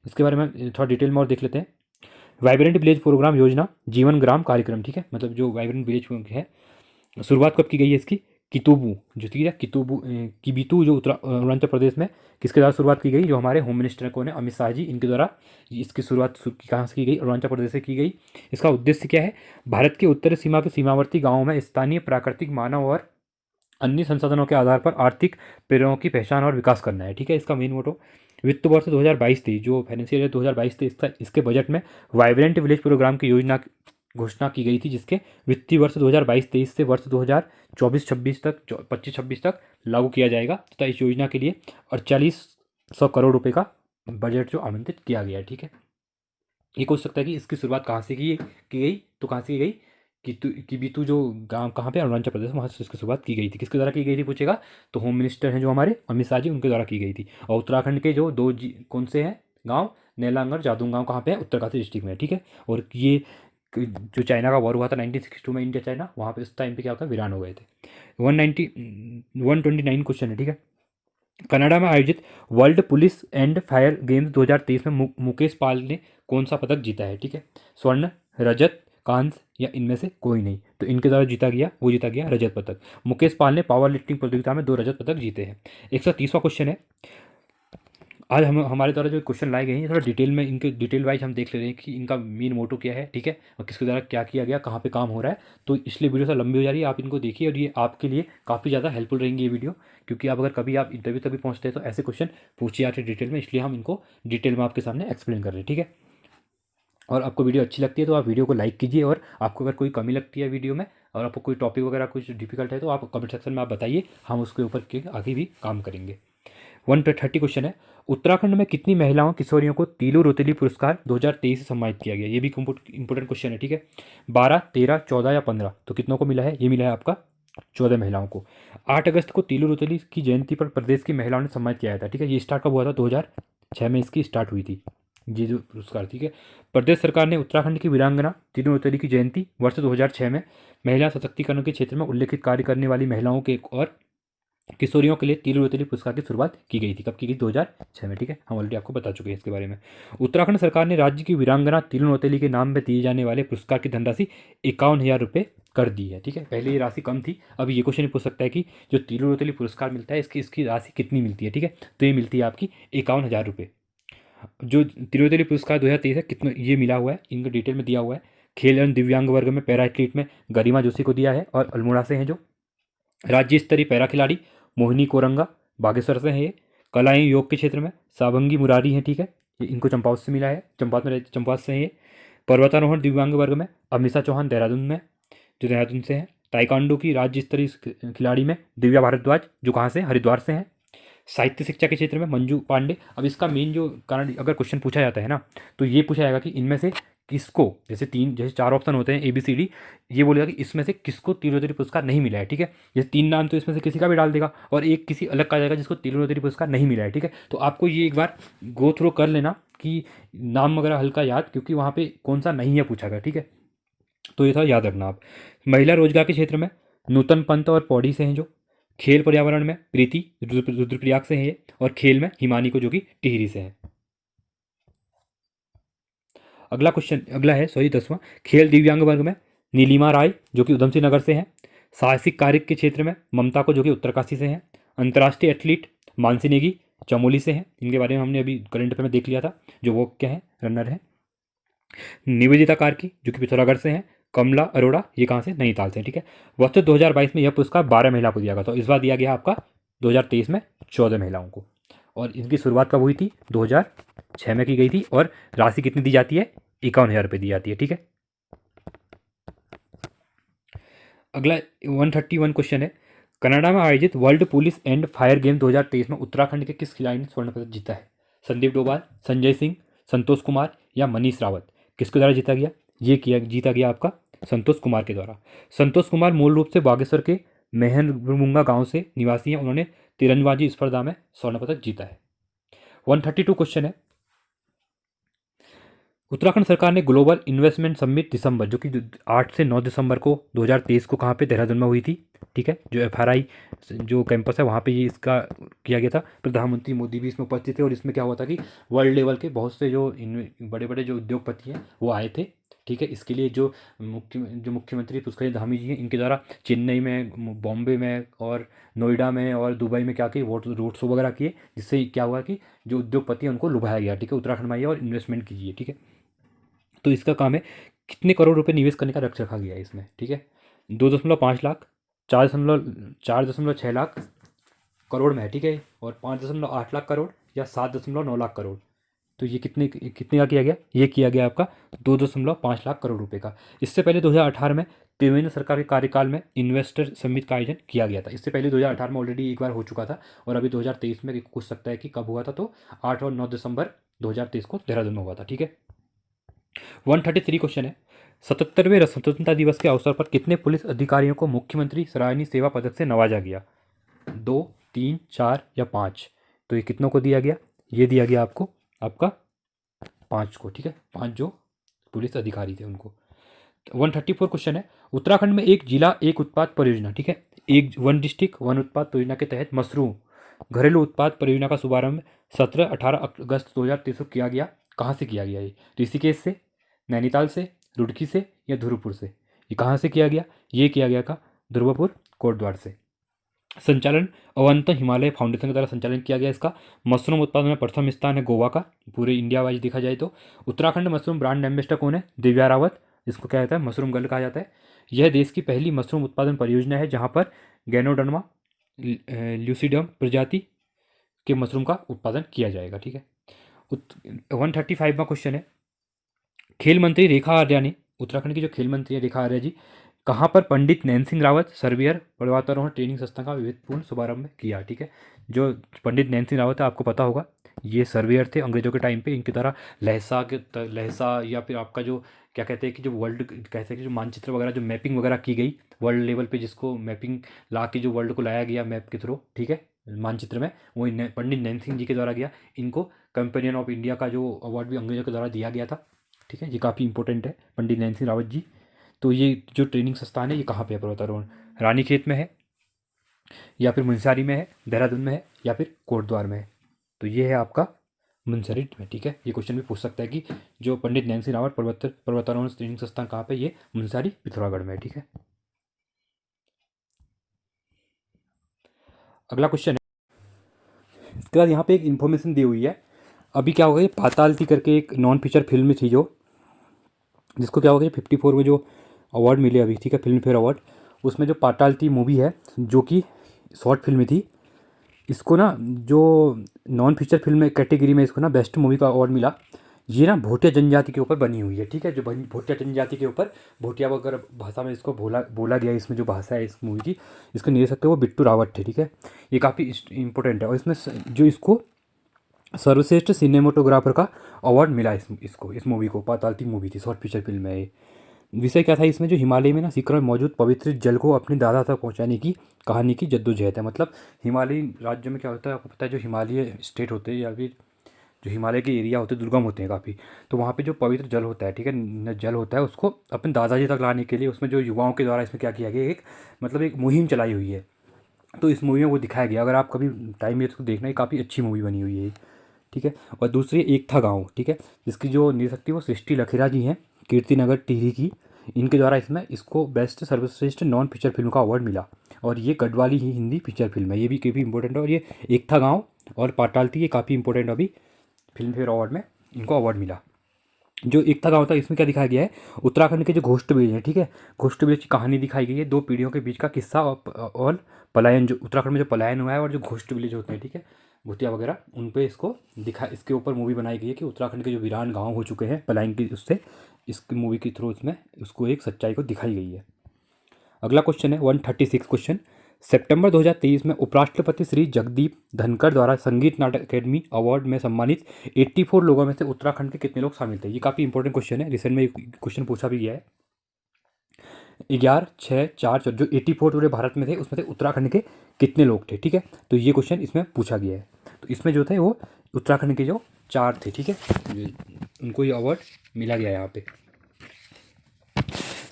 इसके बारे में थोड़ा डिटेल में और देख लेते हैं। वाइब्रेंट विलेज प्रोग्राम योजना जीवन ग्राम कार्यक्रम, ठीक है, मतलब जो वाइब्रेंट विलेज है, शुरुआत कब की गई है इसकी, कितुबू, जो ठीक है, किबितू, जो अरुणाचल प्रदेश में, किसके द्वारा शुरुआत की गई, जो हमारे होम मिनिस्टर को ने अमित शाह जी, इनके द्वारा इसकी शुरुआत कहाँ से की गई, अरुणाचल प्रदेश से की गई। इसका उद्देश्य क्या है, भारत के उत्तरी सीमा के सीमावर्ती गाँवों में स्थानीय प्राकृतिक, मानव और अन्य संसाधनों के आधार पर आर्थिक प्रेरणाओं की पहचान और विकास करना है। ठीक है, इसका मेन मोटो वित्त वर्ष 2022-23 जो फाइनेंशियल ईयर 2022-23 था, इसके बजट में वाइब्रेंट विलेज प्रोग्राम की योजना घोषणा की गई थी, जिसके वित्तीय वर्ष 2022-23 से वर्ष 2024-26 तक 25-26 तक लागू किया जाएगा तथा इस योजना के लिए 4800 करोड़ रुपए का बजट जो आवंटित किया गया है। ठीक है, ये हो सकता है कि इसकी शुरुआत कहाँ से की गई, तो कहाँ से की गई कि बीतू जो गांव कहाँ पे, अरुणाचल प्रदेश, वहाँ से इसकी शुरुआत की गई थी। किसके द्वारा की गई थी पूछेगा, तो होम मिनिस्टर हैं जो हमारे अमित शाह जी, उनके द्वारा की गई थी। और उत्तराखंड के जो कौन से हैं गाँव, नेलांगढ़, जादून गाँव कहाँ पे है, उत्तरकाशी डिस्ट्रिक्ट में। ठीक है, और ये जो चाइना का वॉर हुआ था 1962 में, इंडिया चाइना, वहाँ पे उस टाइम पे क्या होता है, वीरान हो गए थे। 129 क्वेश्चन है। ठीक है, कनाडा में आयोजित world police and fire games 2023 में मुकेश पाल ने कौन सा पदक जीता है। ठीक है, स्वर्ण, रजत, कांस्य या इनमें से कोई नहीं, तो इनके द्वारा जीता गया रजत पदक। मुकेश पाल ने पावर लिफ्टिंग प्रतियोगिता में 2 रजत पदक जीते हैं। 130वां क्वेश्चन है। आज हम हमारे द्वारा जो क्वेश्चन लाए गए हैं थोड़ा डिटेल में, इनके डिटेल वाइज हम देख ले रहे हैं कि इनका मेन मोटो क्या है। ठीक है, और किसके द्वारा क्या किया गया, कहाँ पे काम हो रहा है, तो इसलिए वीडियो से लंबी हो जा रही है, आप इनको देखिए और ये आपके लिए काफ़ी ज़्यादा हेल्पफुल रहेंगी ये वीडियो, क्योंकि आप अगर कभी आप इंटरव्यू तभी पहुँचते हैं तो ऐसे क्वेश्चन पूछे जाते हैं डिटेल में, इसलिए हम इनको डिटेल में आपके सामने एक्सप्लेन कर रहे हैं। ठीक है, और आपको वीडियो अच्छी लगती है तो आप वीडियो को लाइक कीजिए, और आपको अगर कोई कमी लगती है वीडियो में और आपको कोई टॉपिक वगैरह कुछ डिफिकल्ट है तो आप कमेंट सेक्शन में आप बताइए, हम उसके ऊपर के आगे भी काम करेंगे। 130 क्वेश्चन है। उत्तराखंड में कितनी महिलाओं किशोरियों को तीलू रोतेली पुरस्कार 2023 से सम्मानित किया गया, ये भी इंपॉर्टेंट क्वेश्चन है। ठीक है, 12, 13, 14 या 15, तो कितनों को मिला है, ये मिला है आपका 14 महिलाओं को। 8 अगस्त को तीलू रोतेली की जयंती पर प्रदेश की महिलाओं ने सम्मानित किया था। ठीक है, ये स्टार्ट कब हुआ था, 2006 में इसकी स्टार्ट हुई थी ये जो पुरस्कार। ठीक है, प्रदेश सरकार ने उत्तराखंड की वीरांगना तीलू रोतेली की जयंती वर्ष 2006 में महिला सशक्तिकरण के क्षेत्र में उल्लेखित कार्य करने वाली महिलाओं के और किशोरियों के लिए तीलू रोतेली पुरस्कार की शुरुआत की गई थी। कब की गई, 2006 में। ठीक है, हम ऑलरेडी आपको बता चुके हैं इसके बारे में। उत्तराखंड सरकार ने राज्य की वीरांगना तीलू रोतेली के नाम में दिए जाने वाले पुरस्कार की धनराशि 51,000 रुपये कर दी है। ठीक है, पहले ये राशि कम थी, अब ये क्वेश्चन पूछ सकता है कि जो तीलू रोतेली पुरस्कार मिलता है इसकी राशि कितनी मिलती है। ठीक है, तो ये मिलती है आपकी 51,000 रुपये। जो तीलू रोतेली पुरस्कार 2023 है कितना ये मिला हुआ है, इनका डिटेल में दिया हुआ है। खेल एवं दिव्यांग वर्ग में पैरा एथलीट में गरिमा जोशी को दिया है, और अल्मोड़ा से हैं जो। राज्य स्तरीय पैरा खिलाड़ी मोहिनी कोरंगा बागेश्वर से है ये। कला एवं योग के क्षेत्र में साबंगी मुरारी हैं। ठीक है, ये इनको चंपावत से मिला है, चंपावत से हैं ये। पर्वतारोहण दिव्यांग वर्ग में अमीषा चौहान देहरादून में, जो देहरादून से हैं। ताइक्वांडो की राज्य स्तरीय खिलाड़ी में दिव्या भारद्वाज, जो कहाँ से, हरिद्वार से हैं। साहित्य शिक्षा के क्षेत्र में मंजू पांडे। अब इसका मेन जो कारण अगर क्वेश्चन पूछा जाता है ना, तो ये पूछा जाएगा कि इनमें से किसको, जैसे 4 ऑप्शन होते हैं ABCD, ये बोलेगा कि इसमें से किसको तीलू रोतेली पुरस्कार नहीं मिला है। ठीक है, ये 3 नाम तो इसमें से किसी का भी डाल देगा, और एक किसी अलग का जाएगा जिसको तीलू रोतेली पुरस्कार नहीं मिला है। ठीक है, तो आपको ये एक बार गो थ्रू कर लेना कि नाम वगैरह हल्का याद, क्योंकि वहाँ पे कौन सा नहीं है पूछा गया। ठीक है, तो ये था याद रखना आप। महिला रोजगार के क्षेत्र में नूतन पंत और पौड़ी से हैं जो। खेल पर्यावरण में प्रीति रुद्रप्रयाग से हैं ये, और खेल में हिमानी को जो कि टिहरी से है। अगला है 10वां। खेल दिव्यांग वर्ग में नीलिमा राय जो कि उधमसिंह नगर से हैं। साहसिक कार्य के क्षेत्र में ममता को जो कि उत्तरकाशी से हैं। अंतर्राष्ट्रीय एथलीट मानसी नेगी चमोली से हैं, इनके बारे में हमने अभी करंट अफेयर में देख लिया था, जो वो क्या है, रनर है। निवेदिता कार्की जो कि पिथौरागढ़ से हैं। कमला अरोड़ा ये कहाँ से, नैनीताल से। ठीक है, वर्ष 2022 में यह पुरस्कार 12 महिला को दिया गया था, इस बार दिया गया आपका 2023 में 14 महिलाओं को। और इनकी शुरुआत कब हुई थी, 2006 में की गई थी, और राशि कितनी दी जाती है, 51,000 रुपये दी जाती है। ठीक है, अगला 131 क्वेश्चन है। कनाडा में आयोजित world police and fire game 2023 में उत्तराखंड के किस खिलाड़ी ने स्वर्ण पदक जीता है। संदीप डोभाल, संजय सिंह, संतोष कुमार या मनीष रावत, किसके द्वारा जीता गया, जीता गया आपका संतोष कुमार के द्वारा। संतोष कुमार मूल रूप से बागेश्वर के मेहनबुंगा गांव से निवासी हैं, उन्होंने तीरंदाजी स्पर्धा में स्वर्ण पदक जीता है। 132 क्वेश्चन है। उत्तराखंड सरकार ने ग्लोबल इन्वेस्टमेंट समिट दिसंबर जो कि 8 से 9 दिसंबर को 2023 को कहाँ पे, देहरादून में हुई थी। ठीक है, जो FRI जो कैंपस है वहाँ पे ये इसका किया गया था। प्रधानमंत्री मोदी भी इसमें उपस्थित थे, और इसमें क्या हुआ था कि वर्ल्ड लेवल के बहुत से जो बड़े बड़े जो उद्योगपति हैं वो आए थे। ठीक है, इसके लिए जो मुख्यमंत्री पुष्कर धामी जी हैं, इनके द्वारा चेन्नई में, बॉम्बे में और नोएडा में और दुबई में क्या किए, रोड शो वगैरह किए, जिससे क्या हुआ कि जो उद्योगपति हैं उनको लुभाया गया। ठीक है, उत्तराखंड में आइए और इन्वेस्टमेंट कीजिए। ठीक है, तो इसका काम है कितने करोड़ रुपए निवेश करने का लक्ष्य रखा गया है इसमें। ठीक है, 2.5 लाख, 4.6 लाख करोड़ में है, ठीक है, और 5.8 लाख करोड़ या 7.9 लाख करोड़। तो ये कितने का किया गया? ये किया गया आपका 2.5 लाख करोड़ रुपए का। इससे पहले 2018 में त्रिवेंद्र सरकार के कार्यकाल में इन्वेस्टर समिट का आयोजन किया गया था। इससे पहले 2018 में ऑलरेडी एक बार हो चुका था, और अभी 2023 में पूछ सकता है कि कब हुआ था, तो 8 और 9 दिसंबर 2023 को देहरादून में हुआ था, ठीक है। 133 क्वेश्चन है, 77वें स्वतंत्रता दिवस के अवसर पर कितने पुलिस अधिकारियों को मुख्यमंत्री सराहनीय सेवा पदक से नवाजा गया? 2, 3, 4 या 5? तो ये कितनों को दिया गया? ये दिया गया आपको आपका 5 को, ठीक है, 5 जो पुलिस अधिकारी थे उनको। 134 क्वेश्चन है, उत्तराखंड में एक जिला एक उत्पाद परियोजना, ठीक है, एक वन डिस्ट्रिक्ट वन उत्पाद परियोजना के तहत मशरूम घरेलू उत्पाद परियोजना का शुभारंभ 17-18 अगस्त 2023 को किया गया। कहाँ से किया गया? ये ऋषिकेश से, नैनीताल से, रुड़की से या धुरपुर से? ये कहाँ से किया गया? ये किया गया था ध्रुवपुर कोटद्वार से। संचालन अवंत हिमालय फाउंडेशन के द्वारा संचालन किया गया। इसका मशरूम उत्पादन में प्रथम स्थान है गोवा का, पूरे इंडिया वाइज देखा जाए तो। उत्तराखंड मशरूम ब्रांड एम्बेसडर कौन है? दिव्या रावत, इसको क्या कहता है? मशरूम गर्ल कहा जाता है। यह देश की पहली मशरूम उत्पादन परियोजना है जहाँ पर गैनोडर्मा ल्यूसिडम प्रजाति के मशरूम का उत्पादन किया जाएगा, ठीक है। 135वां क्वेश्चन है, खेल मंत्री रेखा आर्या ने, उत्तराखंड की जो खेल मंत्री है रेखा आर्या जी, कहाँ पर पंडित नैन सिंह रावत सर्वेयर पर्वतारोहण ट्रेनिंग संस्था का विविधपूर्ण शुभारंभ किया, ठीक है। जो पंडित नैन सिंह रावत है आपको पता होगा, ये सर्वेयर थे अंग्रेजों के टाइम पे। इनके द्वारा लहसा या फिर आपका जो क्या कहते हैं कि जो वर्ल्ड कहते हैं कि जो मानचित्र वगैरह जो मैपिंग वगैरह की गई वर्ल्ड लेवल पे, जिसको मैपिंग ला के जो वर्ल्ड को लाया गया मैप के थ्रू, ठीक है, मानचित्र में, वो पंडित नैन सिंह जी के द्वारा गया। इनको कंपेनियन ऑफ इंडिया का जो अवार्ड भी अंग्रेजों के द्वारा दिया गया था, ठीक है। ये काफ़ी इंपॉर्टेंट है पंडित नैन सिंह रावत जी। तो ये जो ट्रेनिंग संस्थान है ये कहाँ पे है? पर्वतारोहण रानीखेत में है, या फिर मुंसारी में है, देहरादून में है, या फिर कोटद्वार में है? तो ये है आपका मुंसरी में, ठीक है। ये क्वेश्चन भी पूछ सकता है कि जो पंडित नैन सिंह रावत पर्वतारोहण ट्रेनिंग संस्थान कहाँ पे? ये मुंसारी पिथौरागढ़ में है, ठीक है। अगला क्वेश्चन है, इसके बाद यहाँ पे एक इन्फॉर्मेशन दी हुई है। अभी क्या होगा, ये पाताल करके एक नॉन फीचर फिल्म थी जो, जिसको क्या होगा 54 में जो अवार्ड मिले अभी, ठीक है, फिल्म फेयर अवार्ड, उसमें जो पाताल मूवी है जो कि शॉर्ट फिल्म थी, इसको ना जो नॉन फीचर फिल्म कैटेगरी में इसको ना बेस्ट मूवी का अवार्ड मिला। ये ना भोटिया जनजाति के ऊपर बनी हुई है, ठीक है, जो भोटिया जनजाति के ऊपर, भोटिया वगैरह भाषा में इसको बोला गया है। इसमें जो भाषा है इस मूवी की, इसको निर्देशक थे वो बिट्टू रावत थे, ठीक है। ये काफ़ी इंपॉर्टेंट है, और इसमें जो इसको सर्वश्रेष्ठ सिनेमाटोग्राफर का अवार्ड मिला इस मूवी को। पाताल मूवी थी, शॉर्ट फीचर फिल्म है ये। विषय क्या था इसमें? जो हिमालय में ना शिखर में मौजूद पवित्र जल को अपने दादा तक पहुंचाने की कहानी की जद्दोजहद है। मतलब हिमालयी राज्य में क्या होता है आपको पता है, जो हिमालय स्टेट होते हैं या फिर जो हिमालय के एरिया होते हैं दुर्गम होते हैं काफ़ी, तो वहाँ पे जो पवित्र जल होता है, ठीक है, जल होता है, उसको अपने दादाजी तक लाने के लिए उसमें जो युवाओं के द्वारा इसमें क्या किया गया, एक मतलब एक मुहिम चलाई हुई है। तो इस मूवी में वो दिखाया गया। अगर आप कभी टाइम है इसको देखना, ये काफ़ी अच्छी मूवी बनी हुई है, ठीक है। और दूसरी एक था गाँव, ठीक है, जिसकी जो निर्देशक थी वो सृष्टि लखेरा जी हैं, कीर्तिनगर टिहरी की। इनके द्वारा इसको बेस्ट सर्वश्रेष्ठ नॉन फीचर फिल्म का अवार्ड मिला, और ये गढ़वाली ही हिंदी फीचर फिल्म है। ये भी काफ़ी इंपॉर्टेंट है। और ये एक था गाँव और पाताल थी, ये काफ़ी इंपॉर्टेंट अभी फिल्म फेयर अवार्ड में इनको अवार्ड मिला। जो एक था गाँव था, इसमें क्या दिखाया गया है? उत्तराखंड के जो घोष्ट विलेज हैं, ठीक है, घोष्ट विलेज की कहानी दिखाई गई है। 2 पीढ़ियों के बीच का किस्सा और पलायन, जो उत्तराखंड में जो पलायन हुआ है और जो घोष्ट विलेज होते हैं, ठीक है, भूतिया वगैरह, उन पे इसके ऊपर मूवी बनाई गई है कि उत्तराखंड के जो वीरान गाँव हो चुके हैं पलायन की, उससे इस मूवी के थ्रू इसमें उसको एक सच्चाई को दिखाई गई है। अगला क्वेश्चन है 136 क्वेश्चन, सितंबर 2023 में उपराष्ट्रपति श्री जगदीप धनखड़ द्वारा संगीत नाटक अकेडमी अवार्ड में सम्मानित 84 लोगों में से उत्तराखंड के कितने लोग शामिल थे? ये काफ़ी इंपॉर्टेंट क्वेश्चन है, रिसेंट में क्वेश्चन पूछा भी गया है। 11, 6, 4, जो 84 पूरे भारत में थे उसमें से उत्तराखंड के कितने लोग थे, ठीक है। तो ये क्वेश्चन इसमें पूछा गया है। तो इसमें जो थे वो उत्तराखंड के जो 4 थे, ठीक है, उनको ये अवार्ड मिला गया है यहाँ पे।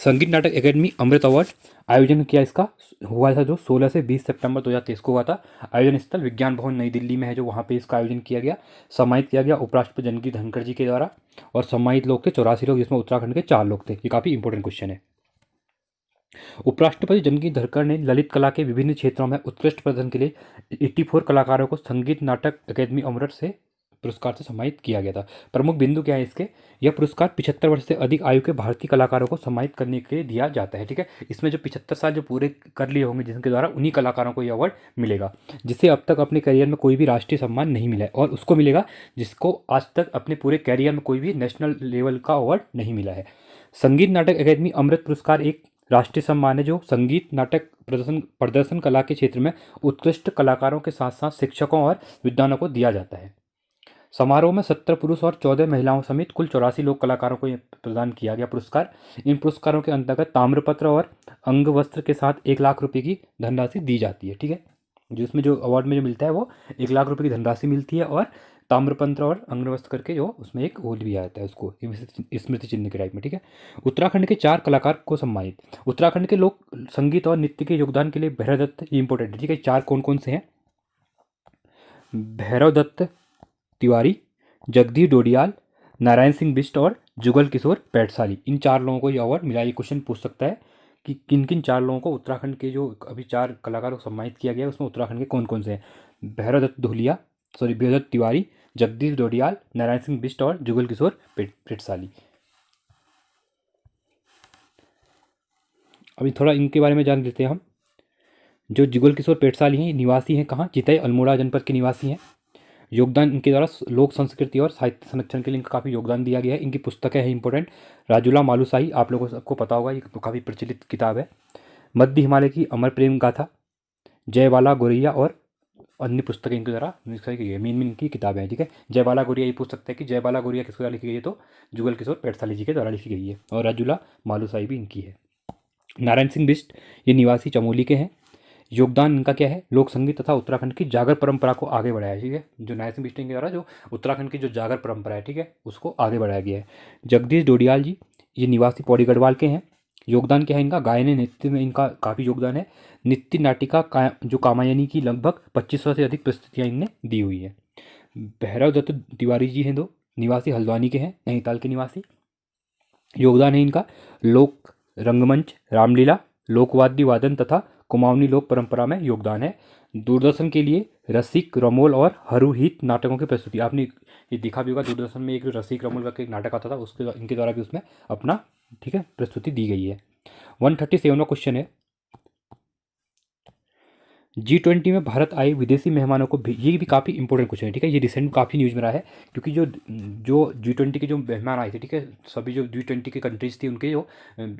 संगीत नाटक अकेडमी अमृत अवार्ड आयोजन किया इसका हुआ था जो 16 से 20 सितंबर 2023 को हुआ था। आयोजन स्थल विज्ञान भवन नई दिल्ली में है, जो वहाँ पे इसका आयोजन किया गया। सम्मानित किया गया उपराष्ट्रपति जगदीप धनखड़ जी के द्वारा, और सम्मानित लोग थे 84 लोग, जिसमें उत्तराखंड के 4 लोग थे। ये काफ़ी इंपॉर्टेंट क्वेश्चन है। उपराष्ट्रपति जगदीप धनखड़ ने ललित कला के विभिन्न क्षेत्रों में उत्कृष्ट प्रदर्शन के लिए 84 कलाकारों को संगीत नाटक अकेदमी अमृत से पुरस्कार से सम्मानित किया गया था। प्रमुख बिंदु क्या है इसके, यह पुरस्कार 75 वर्ष से अधिक आयु के भारतीय कलाकारों को सम्मानित करने के लिए दिया जाता है। ठीक है, इसमें जो 75 साल जो पूरे कर लिए होंगे जिनके द्वारा, उन्हीं कलाकारों को यह अवार्ड मिलेगा, जिसे अब तक अपने करियर में कोई भी राष्ट्रीय सम्मान नहीं मिला है, और उसको मिलेगा जिसको आज तक अपने पूरे करियर में कोई भी नेशनल लेवल का अवार्ड नहीं मिला है। संगीत नाटक अकादमी अमृत पुरस्कार एक राष्ट्रीय सम्मान है जो संगीत नाटक प्रदर्शन कला के क्षेत्र में उत्कृष्ट कलाकारों के साथ साथ शिक्षकों और विद्वानों को दिया जाता है। समारोह में 17 पुरुष और 14 महिलाओं समेत कुल 84 लोक कलाकारों को प्रदान किया गया पुरस्कार। इन पुरस्कारों के अंतर्गत ताम्रपत्र और अंग वस्त्र के साथ 1 लाख रुपये की धनराशि दी जाती है। ठीक है, जो इसमें जो अवार्ड में जो मिलता है वो 1 लाख रुपये की धनराशि मिलती है, और ताम्रपत्र और अंगवस्त्र करके जो उसमें एक वो भी आता है उसको स्मृति चिन्ह के टाइप में। ठीक है, उत्तराखंड के 4 कलाकार को सम्मानित। उत्तराखंड के लोक संगीत और नृत्य के योगदान के लिए भैरव दत्त इंपॉर्टेंट है। ठीक है, 4 कौन कौन से हैं, भैरव दत्त तिवारी, जगदीश डोडियाल, नारायण सिंह बिष्ट और जुगल किशोर पैटसाली, इन 4 लोगों को ये अवार्ड मिला। ये क्वेश्चन पूछ सकता है कि किन किन 4 लोगों को उत्तराखंड के जो अभी 4 कलाकारों को सम्मानित किया गया है उसमें उत्तराखंड के कौन कौन से हैं, भैरव दत्त तिवारी, जगदीश डोडियाल, नारायण सिंह बिष्ट और जुगल किशोर पैटसाली। अभी थोड़ा इनके बारे में जान लेते हैं हम। जो जुगल किशोर पैटसाली हैं, निवासी हैं कहाँ, चितई अल्मोड़ा जनपद के निवासी हैं। योगदान इनके द्वारा लोक संस्कृति और साहित्य संरक्षण के लिए इनका काफ़ी योगदान दिया गया है। इनकी पुस्तकें हैं इंपॉर्टेंट, राजूला मालुशाही, आप लोगों को सबको पता होगा, ये काफ़ी प्रचलित किताब है। मध्य हिमालय की अमर प्रेम गाथा, जयबाला गौरैया और अन्य पुस्तकें इनके द्वारा लिखी गई है। मेन इनकी किताबें हैं। ठीक है, जयबाला गौरैया, ये पूछ सकते हैं कि जयबाला गौरैया किसके द्वारा लिखी गई है, तो जुगल किशोर पैटसाली जी के द्वारा लिखी गई है, और राजूला मालुशाही भी इनकी है। नारायण सिंह बिष्ट ये निवासी चमोली के हैं। योगदान इनका क्या है, लोक संगीत तथा उत्तराखंड की जागर परंपरा को आगे बढ़ाया है। ठीक है, जो नारायण सिंह बिष्ट के द्वारा जो उत्तराखंड की जो जागर परंपरा है, ठीक है, उसको आगे बढ़ाया गया है। जगदीश डोडियाल जी ये निवासी पौड़ी गढ़वाल के हैं। योगदान क्या है इनका, गायन नृत्य में इनका काफ़ी योगदान है। नित्य नाटिका जो कामायनी की लगभग 2500 से अधिक प्रस्तुतियाँ इनने दी हुई है। भैरव दत्त तिवारी जी हैं, 2 निवासी हल्द्वानी के हैं, नैनीताल के निवासी। योगदान है इनका लोक रंगमंच, रामलीला, लोकवाद्य वादन तथा कुमाऊनी लोक परंपरा में योगदान है। दूरदर्शन के लिए रसिक रमोल और हरुहित नाटकों की प्रस्तुति, आपने ये देखा भी होगा, दूरदर्शन में एक रसिक रमोल का एक नाटक आता था, उसके इनके द्वारा भी उसमें अपना, ठीक है, प्रस्तुति दी गई है। 137वां क्वेश्चन है, G20 में भारत आए विदेशी मेहमानों को भी, ये भी काफ़ी इंपॉर्टेंट क्वेश्चन है। ठीक है, ये रिसेंट काफ़ी न्यूज़ में रहा है, क्योंकि जो जो G20 के जो मेहमान आए थे, ठीक है, सभी जो G20 की कंट्रीज़ थी उनके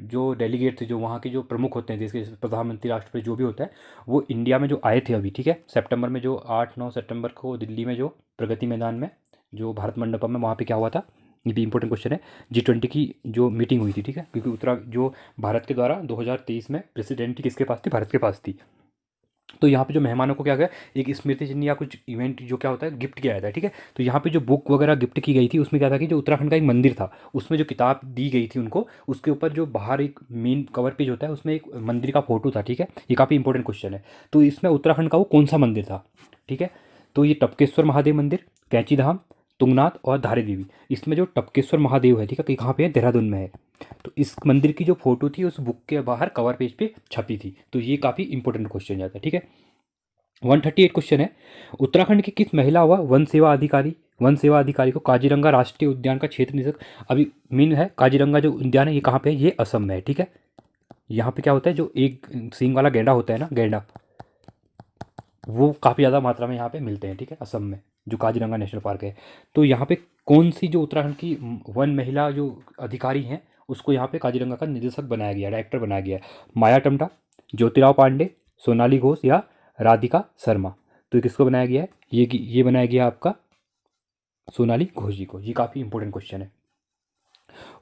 जो डेलीगेट थे, जो वहाँ के जो प्रमुख होते हैं देश के, प्रधानमंत्री, राष्ट्रपति, जो भी होता है, वो इंडिया में जो आए थे अभी, ठीक है, सितंबर में, जो 8-9 सितंबर को दिल्ली में जो प्रगति मैदान में जो भारत मंडपम में, वहाँ पर क्या हुआ था, ये भी इंपॉर्टेंट क्वेश्चन है। G20 की जो मीटिंग हुई थी, ठीक है, क्योंकि जो भारत के द्वारा 2023 में प्रेसिडेंट किसके पास थी, भारत के पास थी। तो यहाँ पे जो मेहमानों को क्या गया, एक स्मृति चिन्ह या कुछ इवेंट जो क्या होता है गिफ्ट किया जाता है। ठीक है, तो यहाँ पे जो बुक वगैरह गिफ्ट की गई थी उसमें क्या था कि जो उत्तराखंड का एक मंदिर था उसमें जो किताब दी गई थी उनको, उसके ऊपर जो बाहर एक मेन कवर पेज होता है उसमें एक मंदिर का फोटो था। ठीक है, ये काफ़ी इंपॉर्टेंट क्वेश्चन है। तो इसमें उत्तराखंड का वो कौन सा मंदिर था, ठीक है, तो ये टपकेश्वर महादेव मंदिर, कैंची धाम, तुंगनाथ और धारी देवी। इसमें जो टपकेश्वर महादेव है, ठीक है, कि कहाँ पे है, देहरादून में है। तो इस मंदिर की जो फोटो थी उस बुक के बाहर कवर पेज पे छपी थी। तो ये काफ़ी इंपॉर्टेंट क्वेश्चन जाता है। ठीक है, 138 क्वेश्चन है, उत्तराखंड की किस महिला व वन सेवा अधिकारी को काजीरंगा राष्ट्रीय उद्यान का क्षेत्र निरीक्षक, अभी मेन है काजीरंगा जो उद्यान है ये कहाँ पे है, ये असम में है। ठीक है, यहाँ पे क्या होता है, जो एक सींग वाला गैंडा होता है ना, गैंडा, वो काफ़ी ज़्यादा मात्रा में यहाँ पे मिलते हैं। ठीक है, असम में जो काजीरंगा नेशनल पार्क है। तो यहाँ पे कौन सी जो उत्तराखंड की वन महिला जो अधिकारी हैं उसको यहाँ पे काजीरंगा का निदेशक बनाया गया, डायरेक्टर बनाया गया है, माया टम्टा, ज्योतिराव पांडे, सोनाली घोष या राधिका शर्मा। तो ये किसको बनाया गया है, ये बनाया गया आपका सोनाली घोष जी को। ये काफ़ी इंपॉर्टेंट क्वेश्चन है।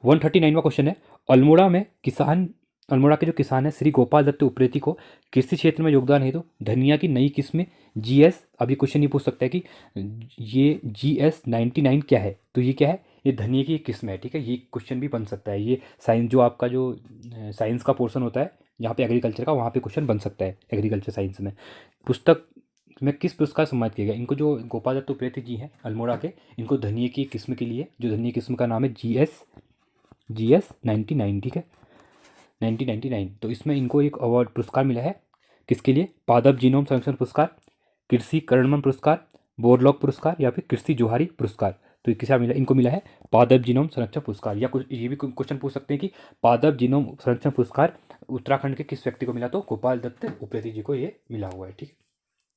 139वां क्वेश्चन है, अल्मोड़ा के जो किसान है श्री गोपाल दत्त उप्रेती को कृषि क्षेत्र में योगदान है तो धनिया की नई किस्में GS, अभी क्वेश्चन ये पूछ सकता है कि ये GS99 क्या है, तो ये क्या है, ये धनिया की एक किस्म है। ठीक है, ये क्वेश्चन भी बन सकता है। ये साइंस जो आपका जो साइंस का पोर्शन होता है जहाँ पे एग्रीकल्चर का, वहाँ पे क्वेश्चन बन सकता है एग्रीकल्चर साइंस में। पुस्तक में किस पुरस्कार सम्मानित किया गया इनको, जो गोपाल दत्त उप्रेती जी हैं अल्मोड़ा के, इनको धनिया की किस्म के लिए, जो धनिया किस्म का नाम है GS99, ठीक है, 1999। तो इसमें इनको एक अवार्ड पुरस्कार मिला है, किसके लिए, पादप जीनोम संरक्षण पुरस्कार, कृषि कर्णमन पुरस्कार, बोरलॉग पुरस्कार या फिर कृषि जोहारी पुरस्कार। तो ये किसे मिला, इनको मिला है पादप जीनोम संरक्षण पुरस्कार। या कुछ ये भी क्वेश्चन पूछ सकते हैं कि पादप जीनोम संरक्षण पुरस्कार उत्तराखंड के किस व्यक्ति को मिला, तो गोपाल दत्त उप्रेती जी को ये मिला हुआ है। ठीक है,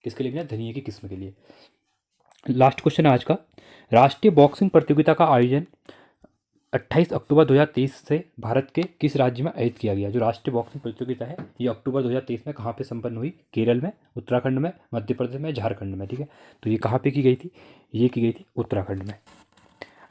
किसके लिए मिला, धनिया की किस्म के लिए। लास्ट क्वेश्चन है आज का, राष्ट्रीय बॉक्सिंग प्रतियोगिता का आयोजन 28 अक्टूबर 2023 से भारत के किस राज्य में आयोजित किया गया। जो राष्ट्रीय बॉक्सिंग प्रतियोगिता है ये अक्टूबर 2023 में कहाँ पे संपन्न हुई, केरल में, उत्तराखंड में, मध्य प्रदेश में, झारखंड में। ठीक है, तो ये कहाँ पे की गई थी, ये की गई थी उत्तराखंड में।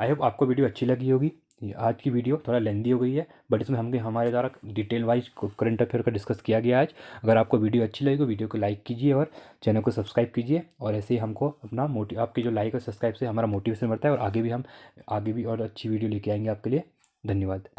आई होप आपको वीडियो अच्छी लगी होगी। ये आज की वीडियो थोड़ा लेंदी हो गई है, बट इसमें हमने हमारे द्वारा डिटेल वाइज करंट अफेयर का डिस्कस किया गया आज। अगर आपको वीडियो अच्छी लगी तो वीडियो को लाइक कीजिए और चैनल को सब्सक्राइब कीजिए। और ऐसे ही हमको अपना आपके जो लाइक और सब्सक्राइब से हमारा मोटिवेशन बढ़ता है और आगे भी और अच्छी वीडियो लेके आएंगे आपके लिए। धन्यवाद।